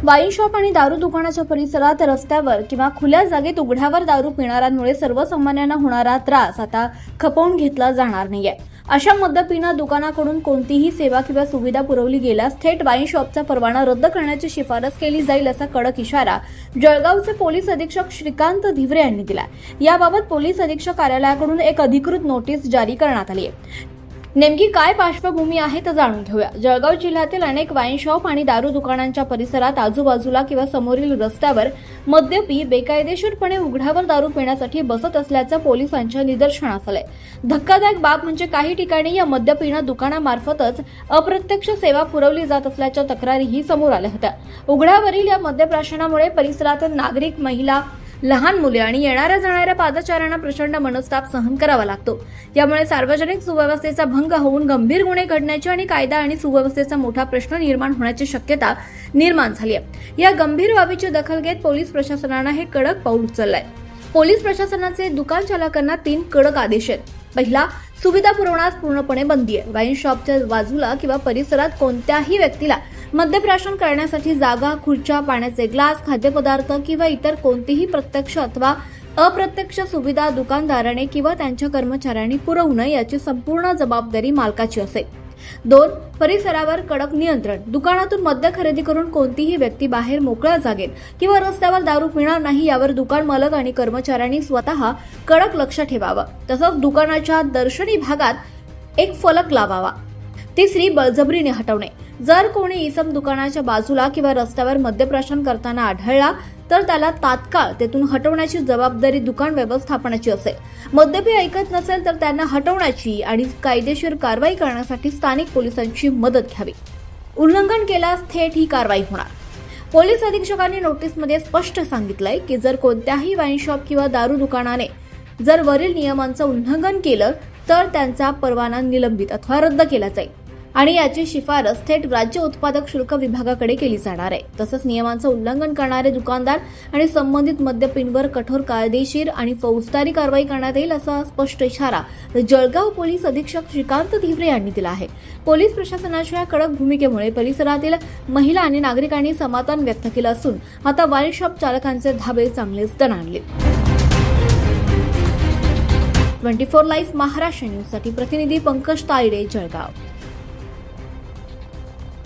Wine shop आणि दारू दुकानाच्या परिसरात रस्त्यावर किंवा खुल्या जागेत उघड्यावर दारू पिणाऱ्यांमुळे सर्वसामान्यांना होणारा त्रास आता खपवून घेतला जाणार नाहीये। अशा मद्यपिना दुकानाकडून कोणतीही सेवा किंवा सुविधा पुरवली गेल्यास थेट वाईन शॉपचा परवाना रद्द करण्याची शिफारस केली जाईल असा कडक इशारा जळगावचे पोलीस अधीक्षक श्रीकांत धिवरे यांनी दिला। याबाबत पोलीस अधीक्षक कार्यालयाकडून एक अधिकृत नोटीस जारी करण्यात आली आहे। नेमकी काय पार्श्वभूमी आहे ते जाणून घेऊया। जळगाव जिल्ह्यातील अनेक वाईन शॉप आणि दारू दुकानांच्या परिसरात आजूबाजूला किंवा समोरील रस्त्यावर मद्यपी बेकायदेशीरपणे उघड्यावर दारू पिण्यासाठी बसत असल्याचं पोलिसांच्या निदर्शनास आलंय। धक्कादायक बाब म्हणजे काही ठिकाणी या मद्यपिना दुकानामार्फतच अप्रत्यक्ष सेवा पुरवली जात असल्याच्या तक्रारीही समोर आल्या होत्या। उघड्यावरील या मद्यप्राशनामुळे परिसरातील नागरिक, महिला, लहान मुले आणि येणाऱ्या जाणाऱ्या पादचाऱ्यांना प्रचंड मनस्ताप सहन करावा लागतो। यामुळे सार्वजनिक सुव्यवस्थेचा भंग होऊन गंभीर गुन्हे घडण्याची आणि कायदा आणि सुव्यवस्थेचा मोठा प्रश्न निर्माण होण्याची शक्यता निर्माण झाली आहे। या गंभीर बाबीची दखल घेत पोलीस प्रशासनाने हे कडक पाऊल उचललंय। पोलीस प्रशासनाचे दुकान चालकांना 3 कडक आदेश आहेत। पहिला, सुविधा पुरवण्यास पूर्णपणे बंदी आहे। वाईन शॉपच्या बाजूला किंवा परिसरात कोणत्याही व्यक्तीला मद्यप्राशन करण्यासाठी जागा, खुर्च्या, पाण्याचे ग्लास, खाद्यपदार्थ किंवा इतर कोणतीही प्रत्यक्ष अथवा अप्रत्यक्ष सुविधा दुकानदाराने किंवा त्यांच्या कर्मचाऱ्यांनी पुरवू नये याची संपूर्ण जबाबदारी मालकाची असेल। 2, परिसरावर कडक नियंत्रण। दुकानातून मद्य खरेदी करून कोणतीही व्यक्ती बाहेर मोकळ्या जागेत किंवा रस्त्यावर दारू पिणार नाही यावर दुकान मालक आणि कर्मचाऱ्यांनी स्वतः कडक लक्ष ठेवावं। तसंच दुकानाच्या दर्शनी भागात एक फलक लावावा। 3, बळजबरीने हटवणे। जर कोणी इसम दुकानाच्या बाजूला किंवा रस्त्यावर मद्यप्राशन करताना आढळला तर त्याला तात्काळ तेथून हटवण्याची जबाबदारी दुकान व्यवस्थापनाची असेल। मद्यपी ऐकत नसेल तर त्यांना हटवण्याची आणि कायदेशीर कारवाई करण्यासाठी स्थानिक पोलिसांची मदत घ्यावी। उल्लंघन केल्यास थेट ही कारवाई होणार। पोलीस अधीक्षकांनी नोटीसमध्ये स्पष्ट सांगितलंय की जर कोणत्याही वाईन शॉप किंवा दारू दुकानाने जर वरील नियमांचं उल्लंघन केलं तर त्यांचा परवाना निलंबित अथवा रद्द केला जाईल आणि याची शिफारस थेट राज्य उत्पादक शुल्क विभागाकडे केली जाणार आहे। तसंच नियमांचं उल्लंघन करणारे दुकानदार आणि संबंधित मद्यपींवर कठोर कायदेशीर आणि फौजदारी कारवाई करण्यात येईल असा स्पष्ट इशारा जळगाव पोलीस अधीक्षक श्रीकांत धिवरे यांनी दिला आहे। पोलीस प्रशासनाच्या कडक भूमिकेमुळे परिसरातील महिला आणि नागरिकांनी समाधान व्यक्त केलं असून आता वाईन शॉप चालकांचे धाबे चांगलेच दणाणले। 24 लाईव्ह महाराष्ट्र न्यूजसाठी प्रतिनिधी पंकज तायडे, जळगाव।